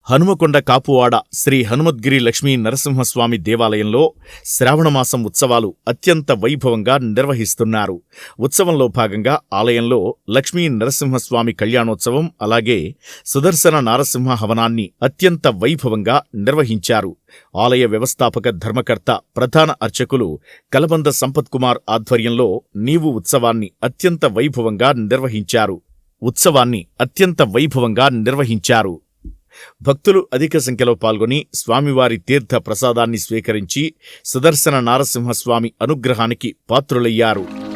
హనుమకొండ కాపువాడ శ్రీ హనుమద్గిరి లక్ష్మీ నరసింహస్వామి దేవాలయంలో శ్రావణమాసం ఉత్సవాలు అత్యంత వైభవంగా నిర్వహిస్తున్నారు. ఉత్సవంలో భాగంగా ఆలయంలో లక్ష్మీ నరసింహస్వామి కళ్యాణోత్సవం అలాగే సుదర్శన నారసింహ హవనాన్ని అత్యంత వైభవంగా నిర్వహించారు. ఆలయ వ్యవస్థాపక ధర్మకర్త ప్రధాన అర్చకులు కలబంద సంపత్కుమార్ ఆధ్వర్యంలో నీవు ఉత్సవాన్ని అత్యంత వైభవంగా నిర్వహించారు. భక్తులు అధిక సంఖ్యలో పాల్గొని స్వామివారి తీర్థ ప్రసాదాన్ని స్వీకరించి సుదర్శన నారసింహస్వామి అనుగ్రహానికి పాత్రులయ్యారు.